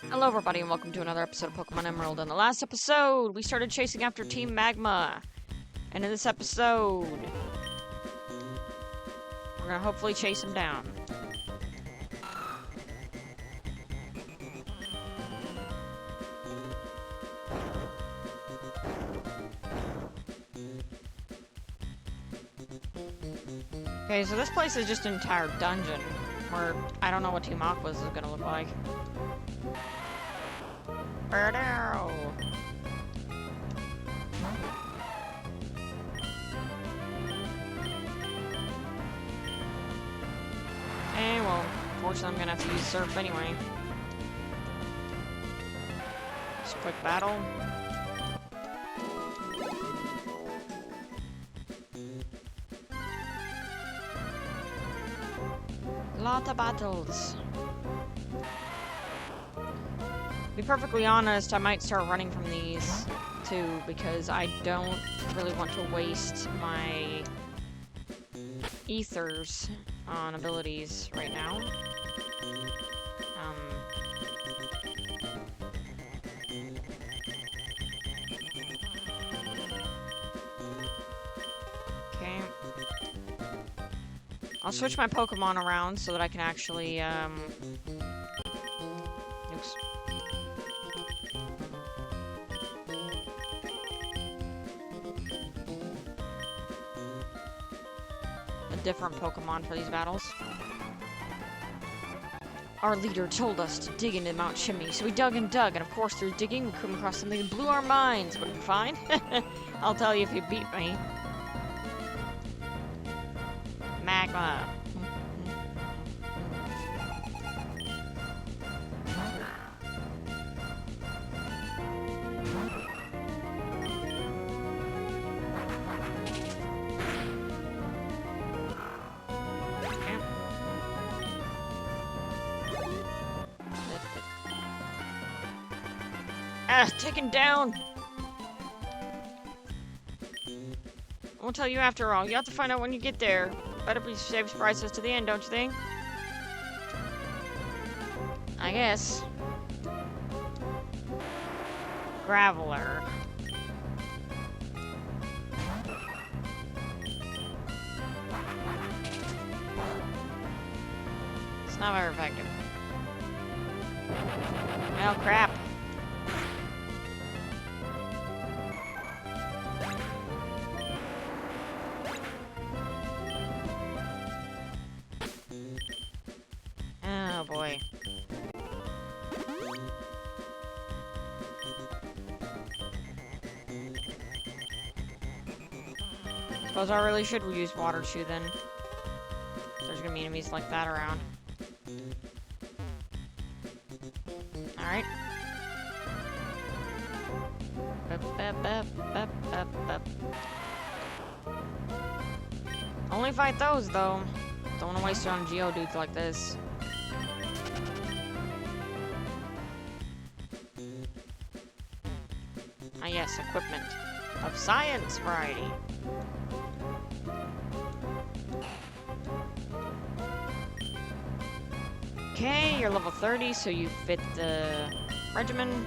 Hello everybody and welcome to another episode of Pokemon Emerald. In the last episode, we started chasing after Team Magma. And in this episode, we're gonna hopefully chase him down. Okay, so this place is just an entire dungeon, where I don't know what Team Aqua's is gonna look like. Birdo! Okay, well, unfortunately I'm gonna have to use Surf anyway. Just a quick battle. Lot of battles. To be perfectly honest, I might start running from these too, because I don't really want to waste my ethers on abilities right now. Okay. I'll switch my Pokemon around so that I can actually, oops. A different Pokemon for these battles. Our leader told us to dig into Mount Chimney, so we dug and dug, and of course through digging we came across something that blew our minds. What did we find? I'll tell you if you beat me. Magma. Taken down! I won't tell you after all. You have to find out when you get there. Better be save surprises to the end, don't you think? I guess. Graveler. It's not very effective. Oh, crap. Oh boy. Suppose I really should use Water Chew then. There's gonna be enemies like that around. Alright. Only fight those though. Don't wanna waste it on Geodudes like this. Ah yes, equipment. Of science variety. Okay, you're level 30, so you fit the regimen.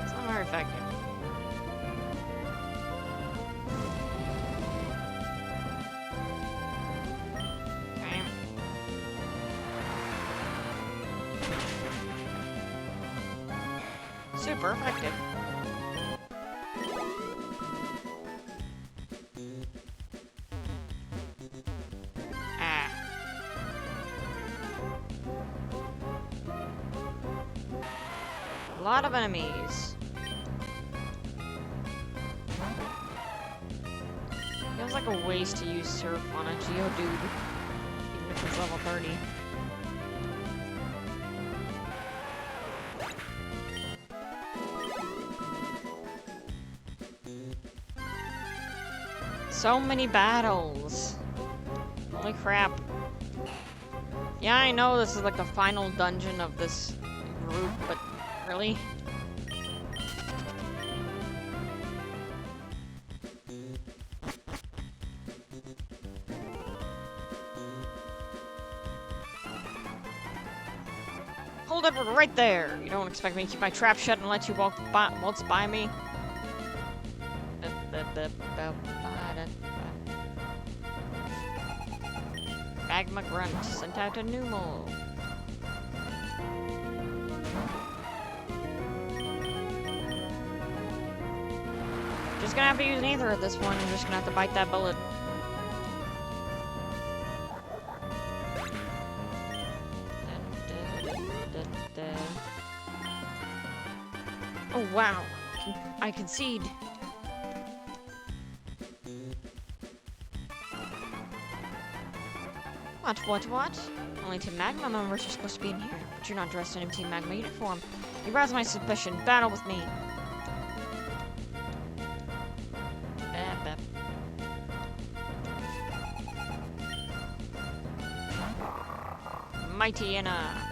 It's not very effective. Okay. Super effective. A lot of enemies. Feels like a waste to use Surf on a Geodude, even if it's level 30. So many battles. Holy crap. Yeah, I know this is like the final dungeon of this group, but really? hold it right there. You don't expect me to keep my trap shut and let you waltz by me? Magma Grunt sent out a Numel. Just gonna have to use neither at this point. I'm just gonna have to bite that bullet. Oh wow, I concede. What? Only Team Magma members are supposed to be in here, but you're not dressed in a Team Magma uniform. You rouse my suspicion. Battle with me. Mighty Inna.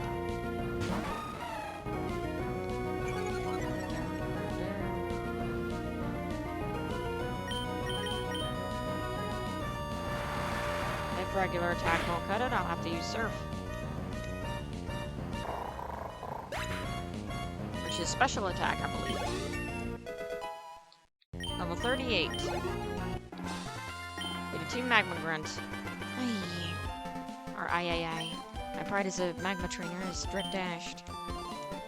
If regular attack won't cut it, I'll have to use Surf. Which is special attack, I believe. Level 38. With a Team Magma Grunt. Or I. My pride as a magma trainer is dread dashed.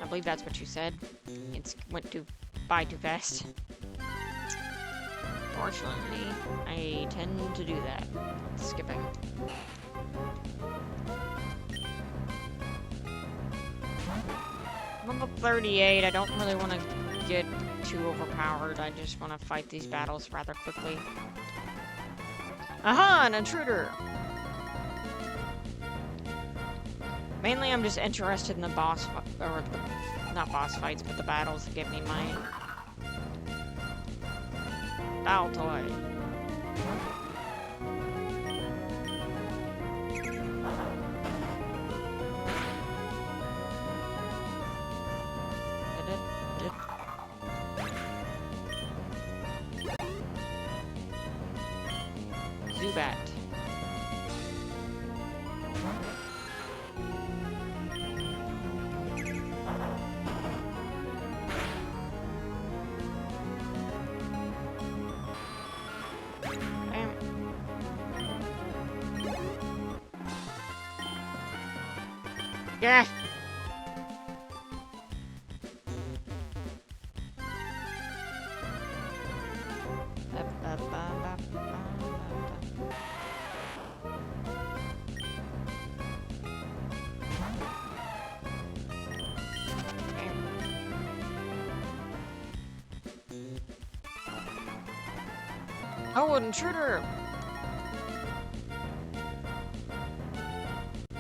I believe that's what you said. It went by too fast. Fortunately, I tend to do that. Skipping. Level 38, I don't really want to get too overpowered. I just want to fight these battles rather quickly. Aha, an intruder! Mainly, I'm just interested in the boss, or not boss fights, but the battles that give me my battle toy. Zubat. Yeah. Oh, an intruder! I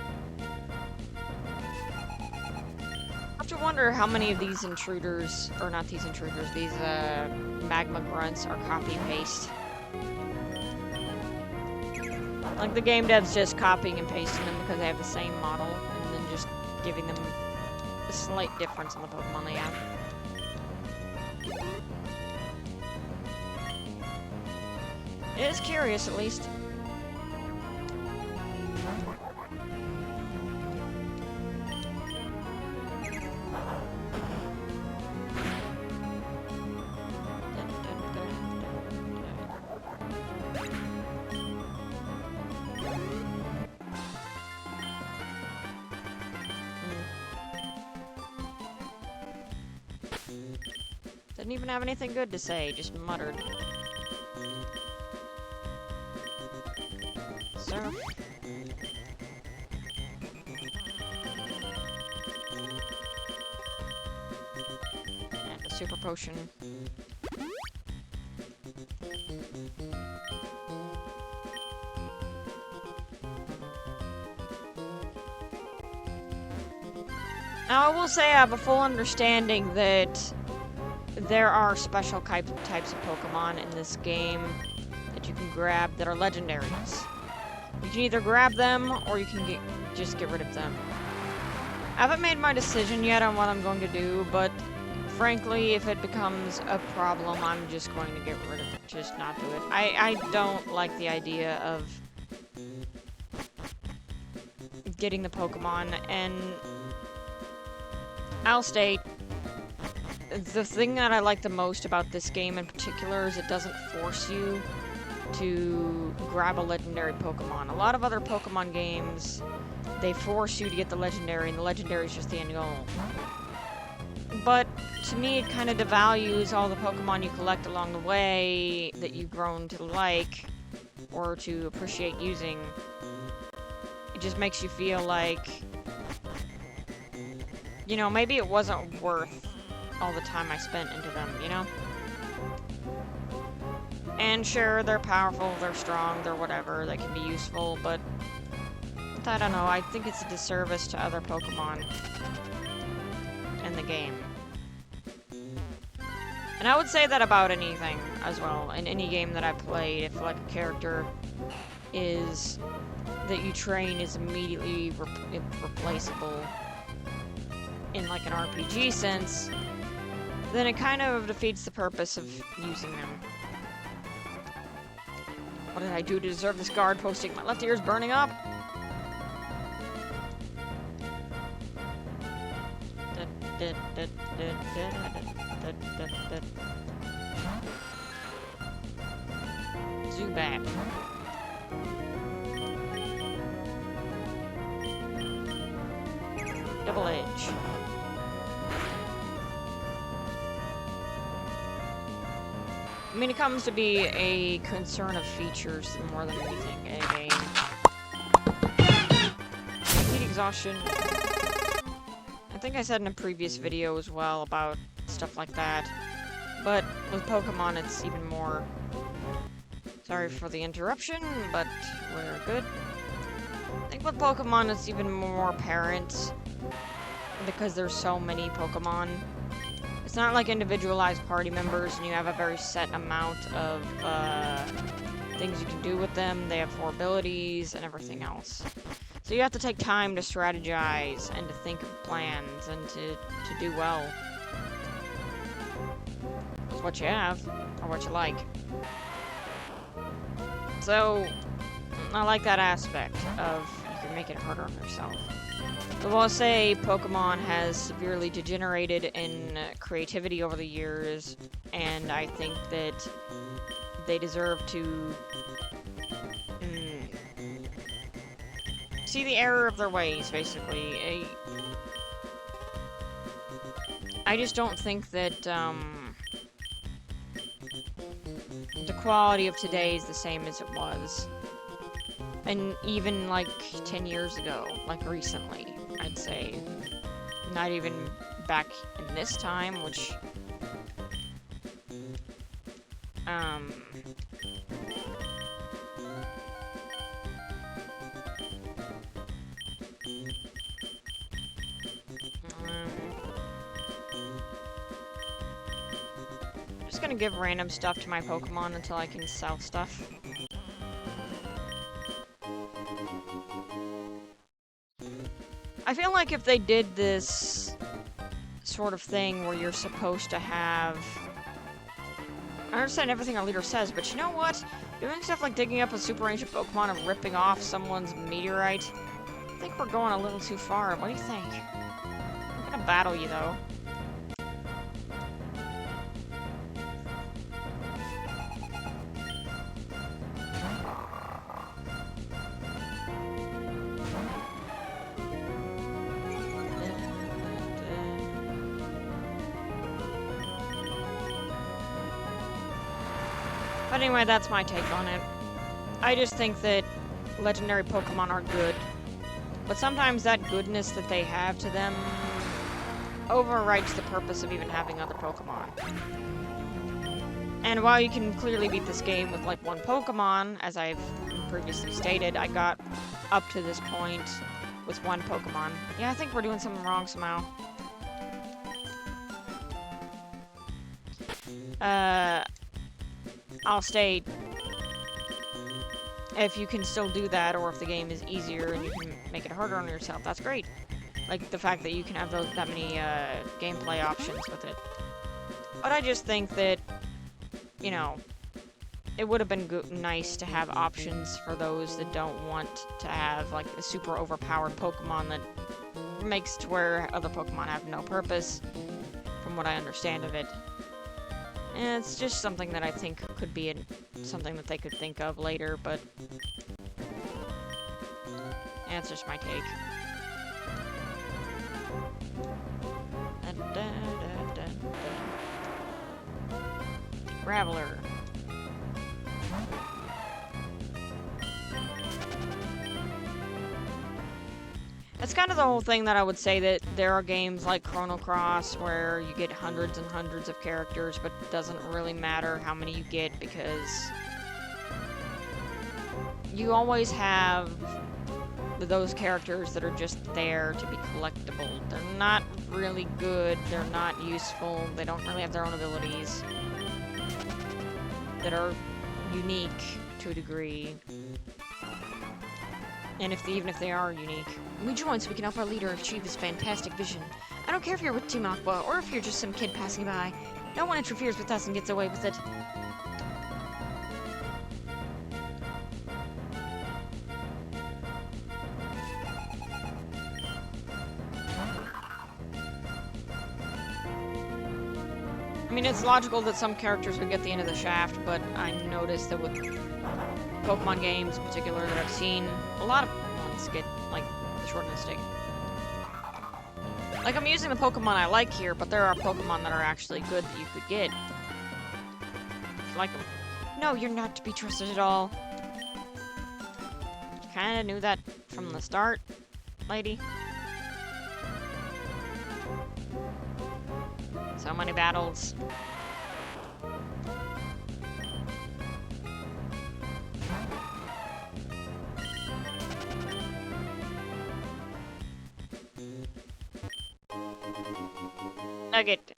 have to wonder how many of these intruders, or not these intruders, these magma grunts are copy-paste. Like the game devs just copying and pasting them because they have the same model, and then just giving them a slight difference in the Pokemon they have. It is curious, at least. Didn't even have anything good to say, just muttered. Surf. And a super potion. Now, I will say I have a full understanding that there are special types of Pokemon in this game that you can grab that are legendaries. You can either grab them, or you can just get rid of them. I haven't made my decision yet on what I'm going to do, but frankly, if it becomes a problem, I'm just going to get rid of it, just not do it. I don't like the idea of getting the Pokemon and I'll state, the thing that I like the most about this game in particular is it doesn't force you to grab a legendary Pokemon. A lot of other Pokemon games, they force you to get the legendary, and the legendary is just the end goal. But to me, it kind of devalues all the Pokemon you collect along the way that you've grown to like or to appreciate using. It just makes you feel like, you know, maybe it wasn't worth all the time I spent into them, you know? And sure, they're powerful, they're strong, they're whatever, they can be useful, but I don't know, I think it's a disservice to other Pokemon in the game. And I would say that about anything as well. In any game that I played, if like a character is that you train is immediately replaceable in like an RPG sense, then it kind of defeats the purpose of using them. What did I do to deserve this guard posting? My left ear is burning up. Zubat. Double Edge. I mean, it comes to be a concern of features more than anything in a game. Heat exhaustion. I think I said in a previous video as well about stuff like that. But with Pokemon, it's even more... Sorry for the interruption, but we're good. I think with Pokemon, it's even more apparent because there's so many Pokemon. It's not like individualized party members and you have a very set amount of things you can do with them. They have 4 abilities and everything else. So you have to take time to strategize and to think of plans and to do well with what you have or what you like. So I like that aspect of you can make it harder on yourself. I will say Pokemon has severely degenerated in creativity over the years, and I think that they deserve to see the error of their ways, basically. I just don't think that the quality of today is the same as it was. And even like 10 years ago, like recently, I'd say. Not even back in this time, which... I'm just gonna give random stuff to my Pokemon until I can sell stuff. I feel like if they did this sort of thing where you're supposed to have... I understand everything our leader says, but you know what? Doing stuff like digging up a super ancient Pokemon and ripping off someone's meteorite, I think we're going a little too far. What do you think? I'm gonna battle you, though. But anyway, that's my take on it. I just think that legendary Pokemon are good, but sometimes that goodness that they have to them overwrites the purpose of even having other Pokemon. And while you can clearly beat this game with like 1 Pokemon, as I've previously stated, I got up to this point with 1 Pokemon. Yeah, I think we're doing something wrong somehow. I'll state, if you can still do that, or if the game is easier and you can make it harder on yourself, that's great. Like, the fact that you can have that many, gameplay options with it. But I just think that, you know, it would have been nice to have options for those that don't want to have, like, a super overpowered Pokemon that makes to where other Pokemon have no purpose, from what I understand of it. And it's just something that I think could be something that they could think of later, but that's just my take. Graveler. That's kind of the whole thing that I would say, that there are games like Chrono Cross where you get hundreds and hundreds of characters, but it doesn't really matter how many you get because you always have those characters that are just there to be collectible. They're not really good, they're not useful, they don't really have their own abilities that are unique to a degree. And even if they are unique. We join so we can help our leader achieve his fantastic vision. I don't care if you're with Team Aqua or if you're just some kid passing by. No one interferes with us and gets away with it. I mean, it's logical that some characters would get the end of the shaft, but I noticed that with Pokemon games in particular that I've seen, a lot of ones get, like, the short end of the stick. Like, I'm using the Pokemon I like here, but there are Pokemon that are actually good that you could get. If you like them. No, you're not to be trusted at all. Kinda knew that from the start, lady. So many battles. Nugget.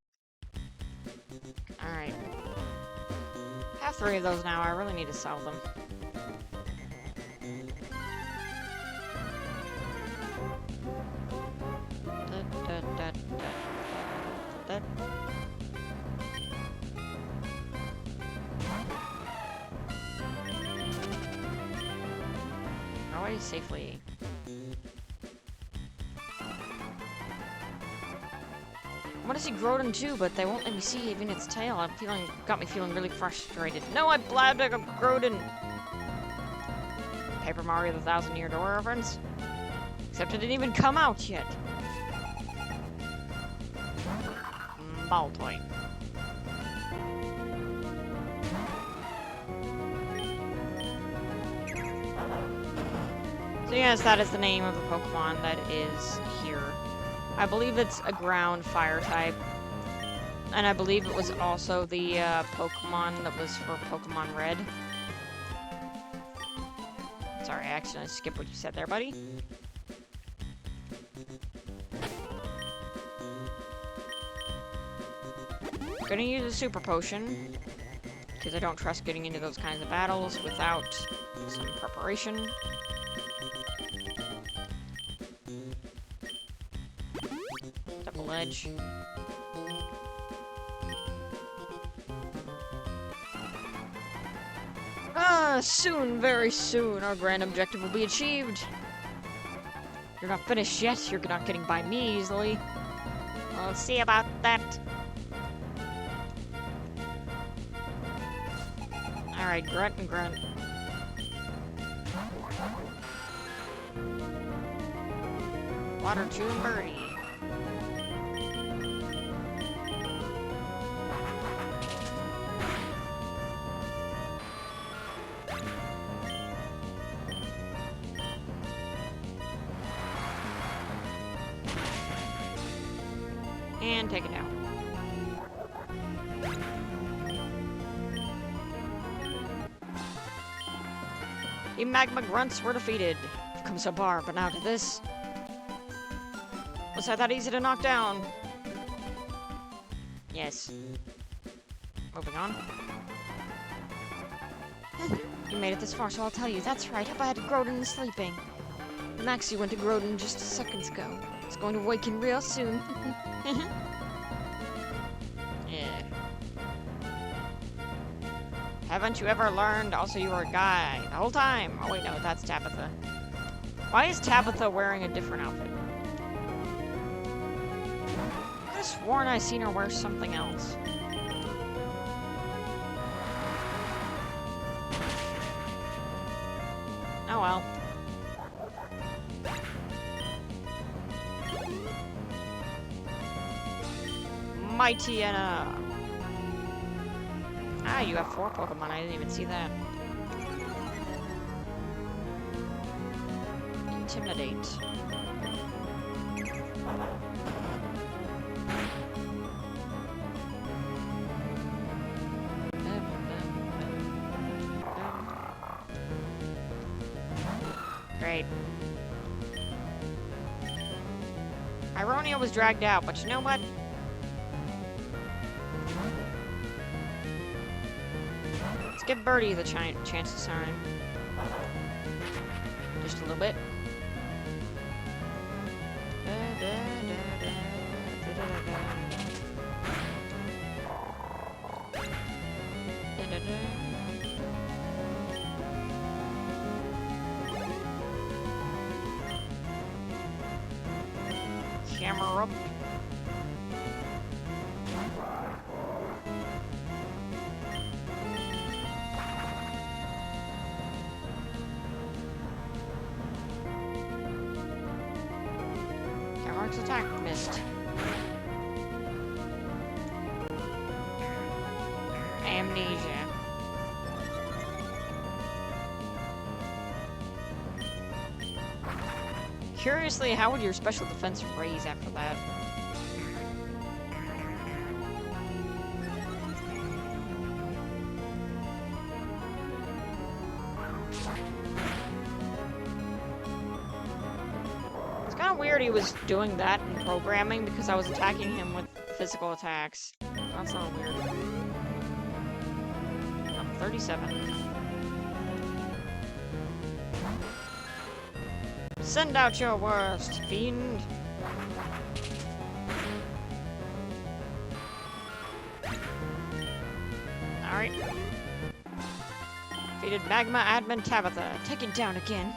Alright. I have 3 of those now. I really need to sell them. Always safely. I want to see Groudon too, but they won't let me see even its tail. Got me feeling really frustrated. No, I blabbed like a Groudon. Paper Mario: The Thousand-Year Door reference. Except it didn't even come out yet. Ball toy. So yes, that is the name of the Pokemon that is here. I believe it's a ground fire type. And I believe it was also the Pokemon that was for Pokemon Red. Sorry, I accidentally skipped what you said there, buddy. Gonna use a Super Potion, because I don't trust getting into those kinds of battles without some preparation. Double edge. Soon, very soon, our grand objective will be achieved. You're not finished yet. You're not getting by me easily. We'll see about that. Alright, grunt and grunt. Water Chew and Birdie. And take it down. The Magma Grunts were defeated. We've come so far, but now to this. Was that easy to knock down? Yes. Moving on. You made it this far, so I'll tell you. That's right, up ahead, Groudon is sleeping. The Maxie went to Groudon just seconds ago. It's going to awaken real soon. Yeah. Haven't you ever learned? Also, you were a guy the whole time. Oh wait, no, that's Tabitha. Why is Tabitha wearing a different outfit? have sworn I seen her wear something else. Oh well. Mightyena! Ah, you have 4 Pokemon. I didn't even see that. Intimidate. Great. Ironia was dragged out, but you know what? Let's give Birdie the chance to shine. Just a little bit. Camera up. Cameron's attack missed. Amnesia. Curiously, how would your special defense raise after that? It's kind of weird he was doing that in programming because I was attacking him with physical attacks. That's a little weird. I'm 37. Send out your worst, fiend. Alright. Defeated Magma Admin Tabitha. Taken down again.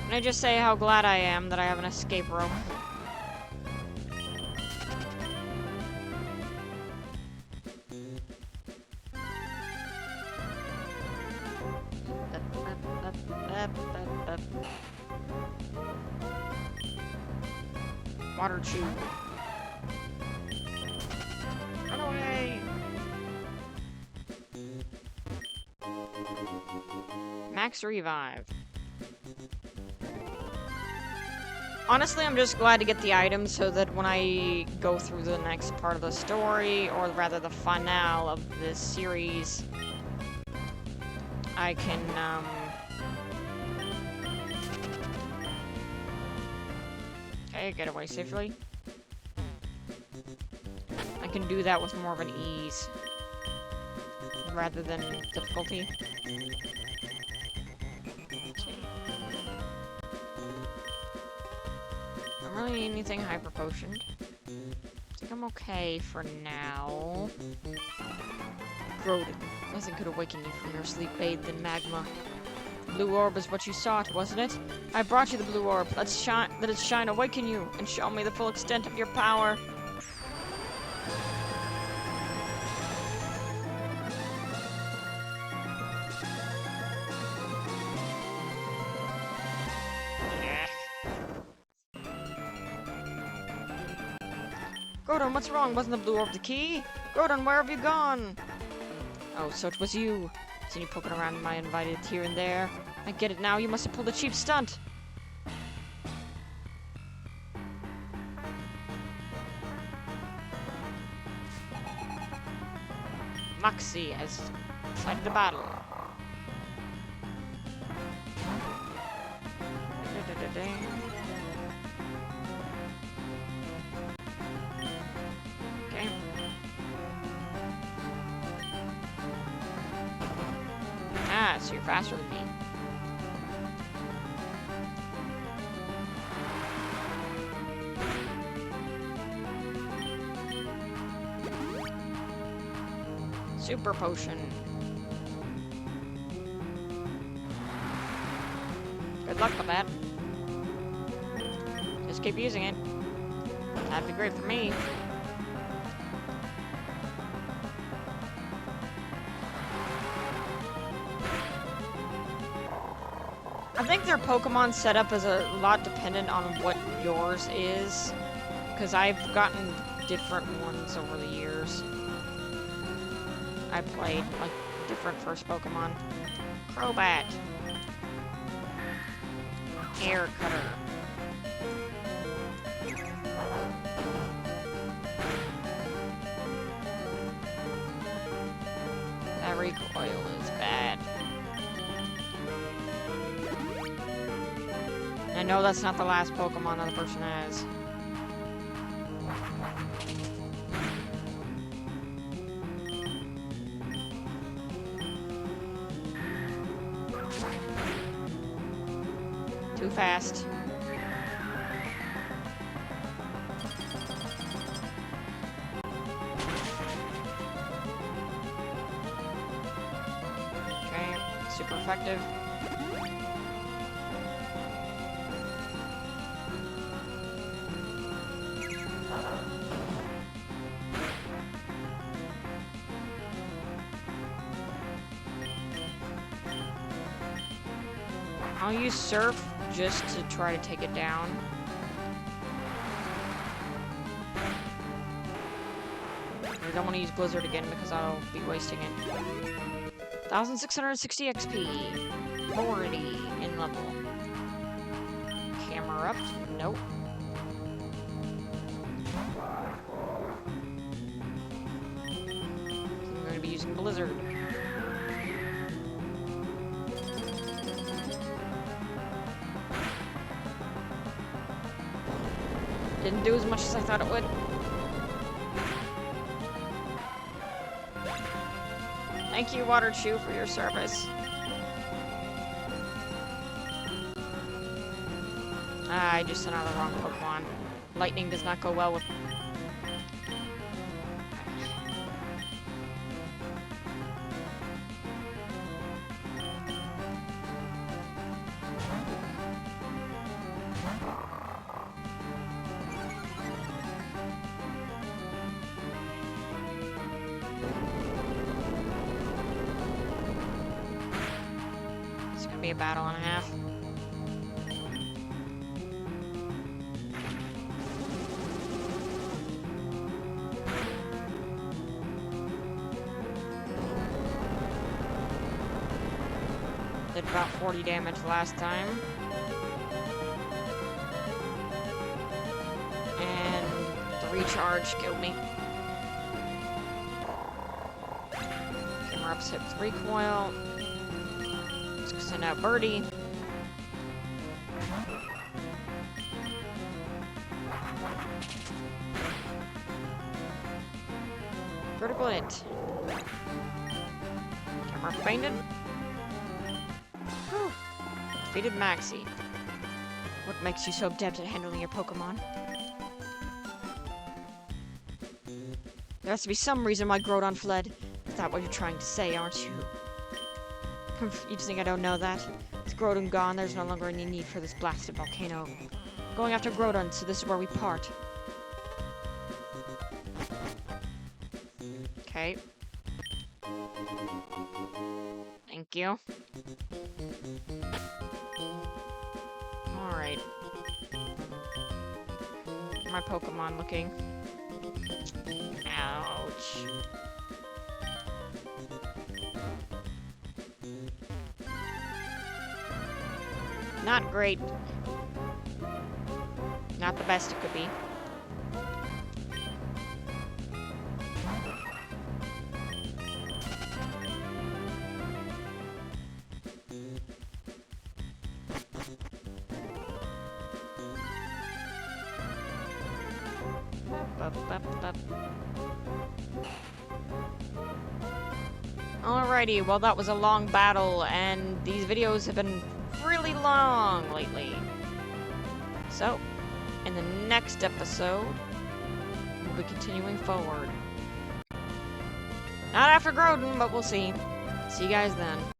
Can I just say how glad I am that I have an escape rope? Water chew. Run away! Max revive. Honestly, I'm just glad to get the items so that when I go through the next part of the story, or rather the finale of this series, I can, okay, get away safely. I can do that with more of an ease, rather than difficulty. I don't really need anything hyper potioned. I think I'm okay for now. Groden, nothing could awaken you from your sleep bathed in magma. Blue orb is what you sought, wasn't it? I brought you the blue orb. Let its shine awaken you and show me the full extent of your power. Groudon, what's wrong? Wasn't the blue orb the key? Groudon, where have you gone? Oh, so it was you. Seen you poking around my invited here and there. I get it now. You must have pulled a cheap stunt. Moxie has decided the battle. Okay. Ah, so you're faster than me. Super potion. Good luck with that. Just keep using it. That'd be great for me. I think their Pokemon setup is a lot dependent on what yours is, because I've gotten different ones over the years. I played like different first Pokemon. Crobat. Air Cutter. That recoil is bad. I know that's not the last Pokemon that the person has. Too fast. Okay, super effective. I'll use Surf just to try to take it down. I don't want to use Blizzard again because I'll be wasting it. 1,660 XP. 40 in level. Camera up. Nope. I'm going to be using Blizzard. Didn't do as much as I thought it would. Thank you, Water Chew, for your service. I just sent out the wrong Pokemon. Lightning does not go well with... Be a battle and a half. Did about 40 damage last time. And the recharge killed me. Camera ups hip recoil. Send out Birdie. Critical hit. Camera fainted. Whew. Defeated Maxie. What makes you so adept at handling your Pokemon? There has to be some reason why Groudon fled. Is that what you're trying to say, aren't you? You just think I don't know that? With Groudon gone, there's no longer any need for this blasted volcano. Going after Groudon, so this is where we part. Okay. Thank you. Alright. My Pokemon looking. Ouch. Not great. Not the best it could be. Alrighty, well that was a long battle, and these videos have been really long lately. So, in the next episode, we'll be continuing forward. Not after Groudon, but we'll see. See you guys then.